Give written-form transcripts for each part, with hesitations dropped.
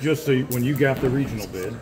Just so when you got the regional bid,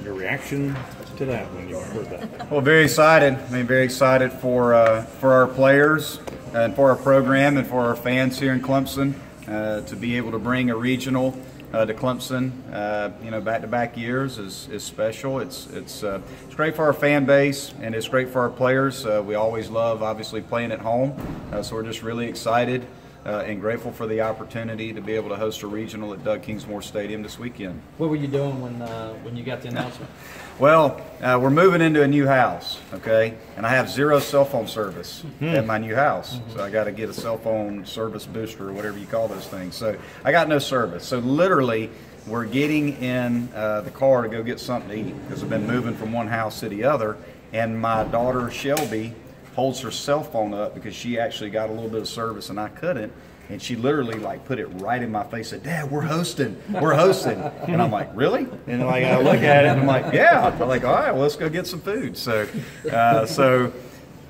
your reaction to that when you heard that? Well, very excited. I mean, very excited for our players and for our program and for our fans here in Clemson to be able to bring a regional to Clemson. Back-to-back years is special. It's great for our fan base and it's great for our players. We always love, obviously, playing at home, so we're just really excited and grateful for the opportunity to be able to host a regional at Doug Kingsmore Stadium this weekend. What were you doing when you got the announcement? Well, we're moving into a new house, okay? And I have 0 cell phone service at my new house. So I got to get a cell phone service booster or whatever you call those things. So I got no service. So literally, we're getting in the car to go get something to eat because I've been moving from one house to the other. And my daughter, Shelby, holds her cell phone up because she actually got a little bit of service and I couldn't. And she literally put it right in my face and said, "Dad, we're hosting. And I'm like, really? And I look at it and I'm like, yeah. I'm like, all right, well, let's go get some food. So,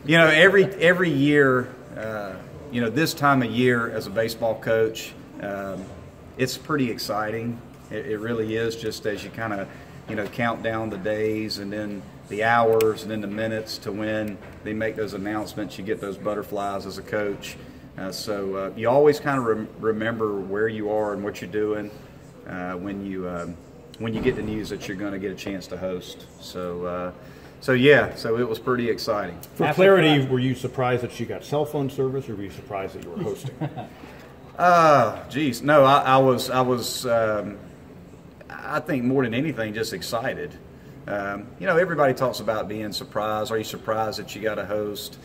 every year, this time of year as a baseball coach, it's pretty exciting. It really is, just as you kind of, count down the days and then the hours and then the minutes to when they make those announcements. You get those butterflies as a coach. So you always kind of remember where you are and what you're doing when you get the news that you're going to get a chance to host. So it was pretty exciting. For clarity, were you surprised that you got cell phone service, or were you surprised that you were hosting? Geez, no, I was. I think more than anything, just excited. Everybody talks about being surprised. Are you surprised that you got a host?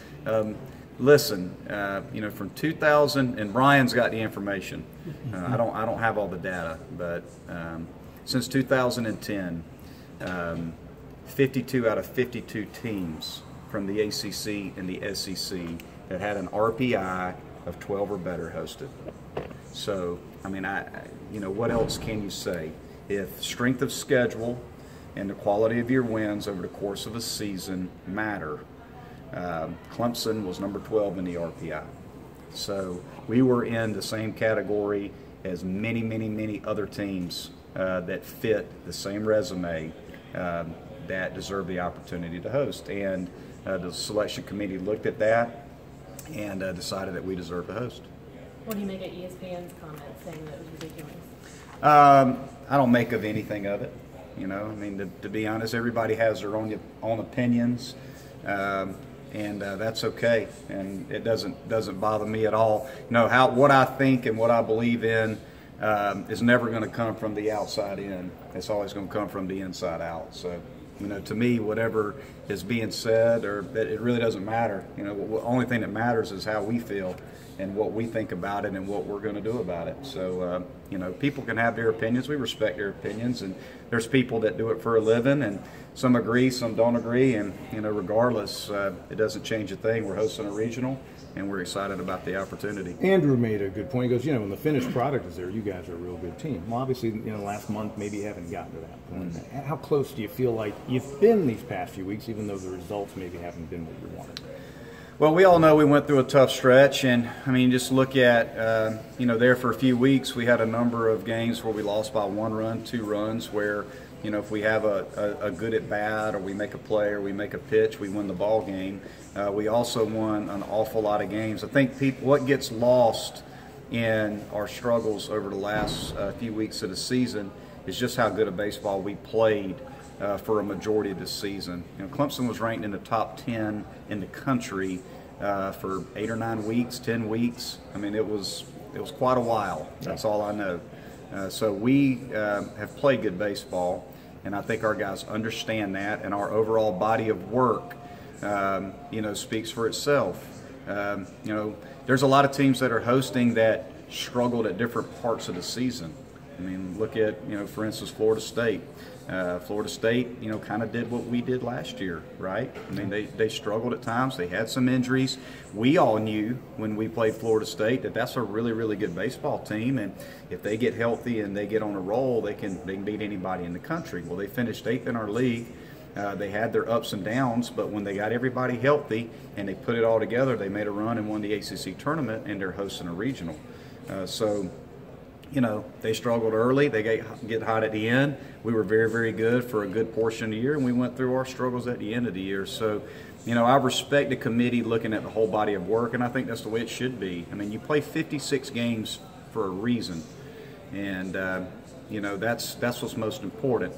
Listen, from 2000, and Brian's got the information. I don't have all the data, but since 2010, 52 out of 52 teams from the ACC and the SEC that had an RPI of 12 or better hosted. So, I mean, what else can you say? If strength of schedule and the quality of your wins over the course of a season matter, Clemson was number 12 in the RPI. So we were in the same category as many other teams that fit the same resume that deserve the opportunity to host. And the selection committee looked at that and decided that we deserve to host. What do you make of ESPN's comment saying that it was ridiculous? I don't make of anything of it. I mean, to be honest, everybody has their own opinions. And that's okay, and it doesn't bother me at all. What I think and what I believe in is never going to come from the outside in. It's always going to come from the inside out. So, to me, whatever is being said, or that it really doesn't matter. The only thing that matters is how we feel and what we think about it and what we're going to do about it. So, people can have their opinions. We respect their opinions, and there's people that do it for a living, and some agree, some don't agree, and regardless, it doesn't change a thing. We're hosting a regional, and we're excited about the opportunity. Andrew made a good point. He goes, when the finished product is there, you guys are a real good team. Well, obviously, last month maybe you haven't gotten to that point. How close do you feel like you've been these past few weeks, even though the results maybe haven't been what you wanted? Well, we all know we went through a tough stretch, and I mean, just look at, there for a few weeks, we had a number of games where we lost by 1 run, 2 runs, where, if we have a good at bat, or we make a play, or we make a pitch, we win the ball game. We also won an awful lot of games. I think what gets lost in our struggles over the last few weeks of the season is just how good a baseball we played for a majority of the season. Clemson was ranked in the top 10 in the country for 8 or 9 weeks, 10 weeks. I mean, it was quite a while. That's all I know. So we have played good baseball, and I think our guys understand that, and our overall body of work, speaks for itself. There's a lot of teams that are hosting that struggled at different parts of the season. I mean, look at, for instance, Florida State. Florida State, kind of did what we did last year, right? I mean, they struggled at times. They had some injuries. We all knew when we played Florida State that that's a really good baseball team, and if they get healthy and they get on a roll, they can beat anybody in the country. Well, they finished 8th in our league. They had their ups and downs, but when they got everybody healthy and they put it all together, they made a run and won the ACC tournament, and they're hosting a regional. So, they struggled early. They get hot at the end. We were very, very good for a good portion of the year, and we went through our struggles at the end of the year. So, I respect the committee looking at the whole body of work, and I think that's the way it should be. I mean, you play 56 games for a reason, and that's what's most important.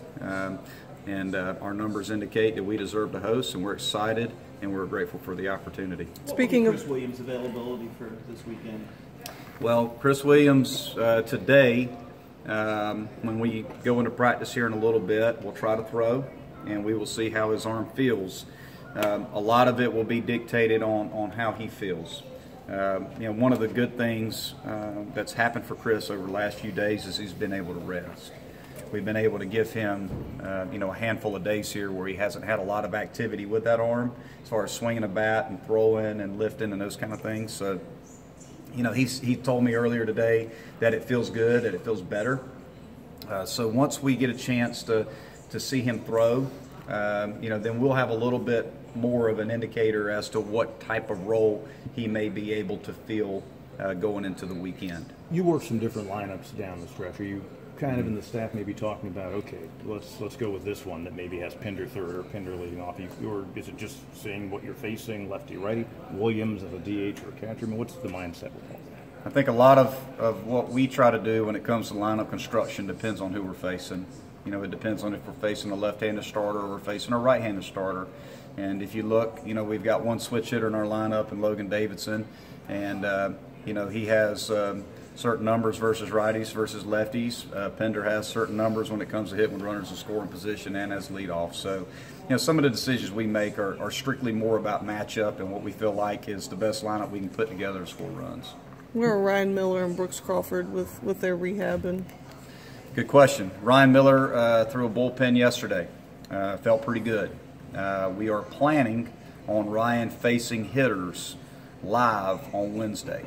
And our numbers indicate that we deserve to host, and we're excited, and we're grateful for the opportunity. Speaking of Chris Williams' availability for this weekend. Well, Chris Williams today, when we go into practice here in a little bit, we'll try to throw, and we will see how his arm feels. A lot of it will be dictated on how he feels. One of the good things that's happened for Chris over the last few days is he's been able to rest. We've been able to give him, a handful of days here where he hasn't had a lot of activity with that arm as far as swinging a bat and throwing and lifting and those kind of things. So, he told me earlier today that it feels good, that it feels better. So once we get a chance to see him throw, then we'll have a little bit more of an indicator as to what type of role he may be able to feel going into the weekend. You work some different lineups down the stretch. Are you kind of in the staff maybe talking about, okay, let's go with this one that maybe has Pinder third or Pinder leading off? Or is it just saying what you're facing, lefty, righty, Williams as a DH or a catcher? I mean, what's the mindset with all that? I think a lot of what we try to do when it comes to lineup construction depends on who we're facing. It depends on if we're facing a left-handed starter or we're facing a right-handed starter. And if you look, we've got one switch hitter in our lineup in Logan Davidson, and he has certain numbers versus righties versus lefties. Pender has certain numbers when it comes to hitting with runners in scoring position and as leadoff. So, some of the decisions we make are strictly more about matchup and what we feel like is the best lineup we can put together to score runs. Where are Ryan Miller and Brooks Crawford with their rehab? And good question. Ryan Miller threw a bullpen yesterday. Felt pretty good. We are planning on Ryan facing hitters live on Wednesday.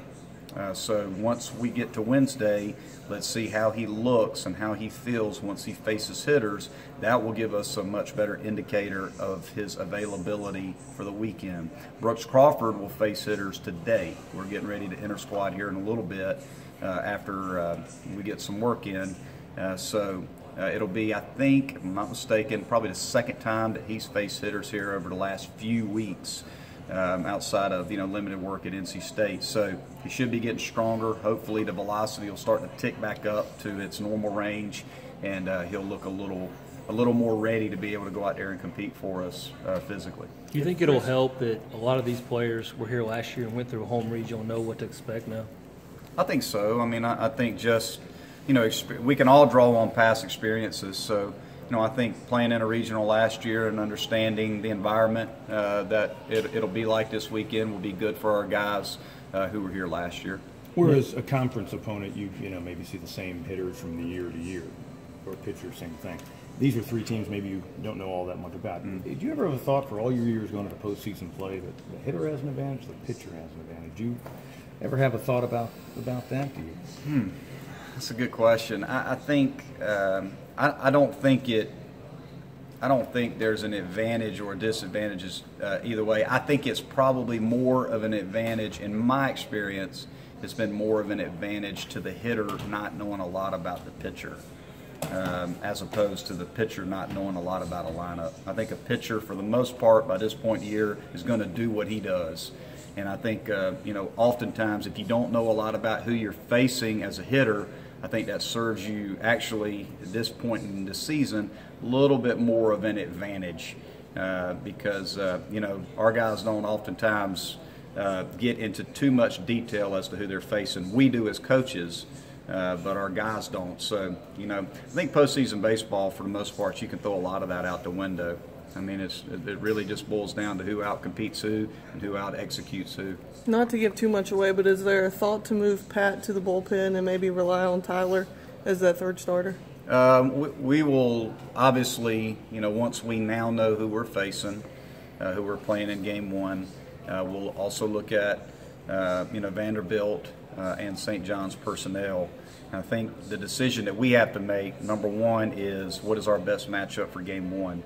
So once we get to Wednesday, let's see how he looks and how he feels once he faces hitters. That will give us a much better indicator of his availability for the weekend. Brooks Crawford will face hitters today. We're getting ready to enter squad here in a little bit after we get some work in. It'll be, I think, if I'm not mistaken, probably the second time that he's faced hitters here over the last few weeks. Outside of limited work at NC State. So he should be getting stronger. Hopefully the velocity will start to tick back up to its normal range, and he'll look a little more ready to be able to go out there and compete for us physically. Do you think it'll help that a lot of these players were here last year and went through a home regional, know what to expect now? I think so. I mean, I think just we can all draw on past experiences. So I think playing in a regional last year and understanding the environment that it'll be like this weekend will be good for our guys who were here last year. Whereas a conference opponent, you maybe see the same hitters from the year to year, or pitchers, same thing. These are three teams maybe you don't know all that much about. Did you ever have a thought for all your years going to the postseason play that the hitter has an advantage, the pitcher has an advantage? Do you ever have a thought about that? Do you? That's a good question. I think I don't think there's an advantage or disadvantages either way. I think it's probably more of an advantage. In my experience, it's been more of an advantage to the hitter not knowing a lot about the pitcher as opposed to the pitcher not knowing a lot about a lineup. I think a pitcher, for the most part, by this point in the year, is going to do what he does. And I think, oftentimes if you don't know a lot about who you're facing as a hitter, I think that serves you actually at this point in the season a little bit more of an advantage because, our guys don't oftentimes get into too much detail as to who they're facing. We do as coaches, but our guys don't. So, I think postseason baseball, for the most part, you can throw a lot of that out the window. I mean, it really just boils down to who out-competes who and who out-executes who. Not to give too much away, but is there a thought to move Pat to the bullpen and maybe rely on Tyler as that third starter? We will obviously, once we now know who we're facing, who we're playing in Game 1, we'll also look at, Vanderbilt and St. John's personnel. I think the decision that we have to make, number one, is what is our best matchup for Game 1.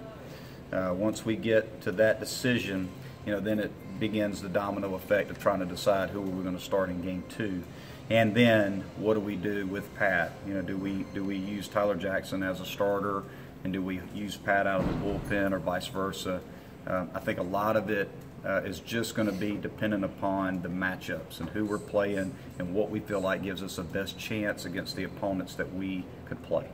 Once we get to that decision, then it begins the domino effect of trying to decide who we're going to start in Game 2. And then what do we do with Pat? Do we use Tyler Jackson as a starter, and do we use Pat out of the bullpen, or vice versa? I think a lot of it is just going to be dependent upon the matchups and who we're playing and what we feel like gives us the best chance against the opponents that we could play.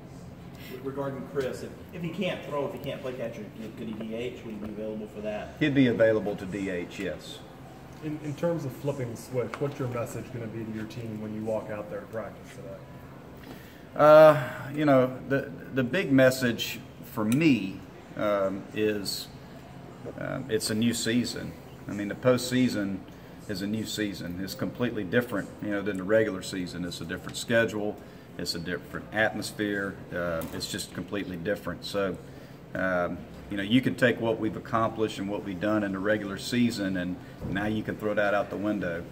Regarding Chris, if he can't throw, if he can't play catcher, could he DH? Would he be available for that? He'd be available to DH, yes. In terms of flipping the switch, what's your message going to be to your team when you walk out there to practice today? The big message for me is it's a new season. I mean, the postseason is a new season. It's completely different, than the regular season. It's a different schedule. It's a different atmosphere. It's just completely different. So, you can take what we've accomplished and what we've done in the regular season, and now you can throw that out the window.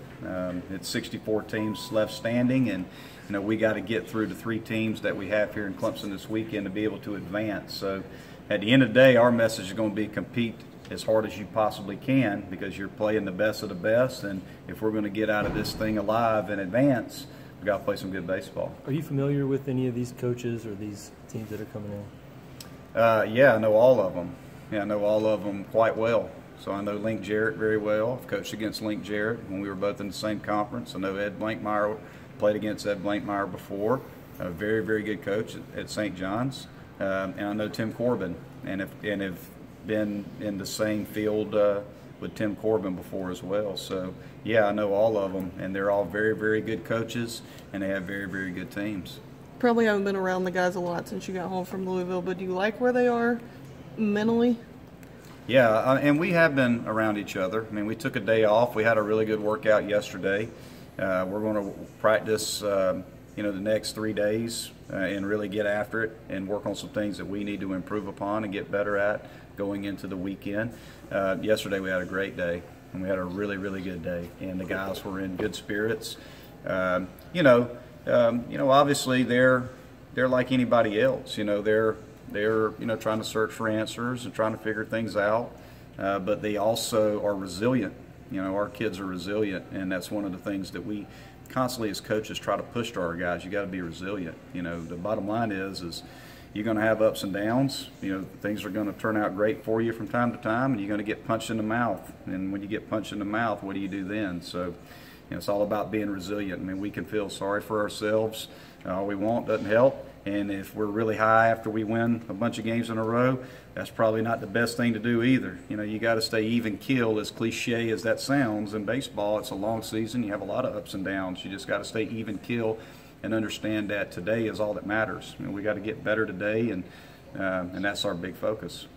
It's 64 teams left standing, and we got to get through the 3 teams that we have here in Clemson this weekend to be able to advance. So, at the end of the day, our message is going to be compete as hard as you possibly can, because you're playing the best of the best, and if we're going to get out of this thing alive and advance, we got to play some good baseball. Are you familiar with any of these coaches or these teams that are coming in? Yeah, I know all of them. Yeah, I know all of them quite well. So I know Link Jarrett very well. I've coached against Link Jarrett when we were both in the same conference. I know Ed Blankmeyer, played against Ed Blankmeyer before. A very, very good coach at St. John's. And I know Tim Corbin, and have been in the same field with Tim Corbin before as well. So, yeah, I know all of them, and they're all very, very good coaches, and they have very, very good teams. Probably haven't been around the guys a lot since you got home from Louisville, but do you like where they are mentally? Yeah, and we have been around each other. I mean, we took a day off. We had a really good workout yesterday. We're going to practice, the next 3 days and really get after it and work on some things that we need to improve upon and get better at going into the weekend. Yesterday we had a great day, and we had a really, really good day, and the guys were in good spirits. Obviously they're like anybody else. They're trying to search for answers and trying to figure things out, but they also are resilient. Our kids are resilient, and that's one of the things that we constantly as coaches try to push to our guys. You got to be resilient. The bottom line is you're going to have ups and downs. Things are going to turn out great for you from time to time, and you're going to get punched in the mouth. And when you get punched in the mouth, what do you do then? So, it's all about being resilient. I mean, we can feel sorry for ourselves all we want, doesn't help. And if we're really high after we win a bunch of games in a row, that's probably not the best thing to do either. You got to stay even keel, as cliche as that sounds. In baseball, it's a long season. You have a lot of ups and downs. You just got to stay even keel and understand that today is all that matters. We got to get better today, and that's our big focus.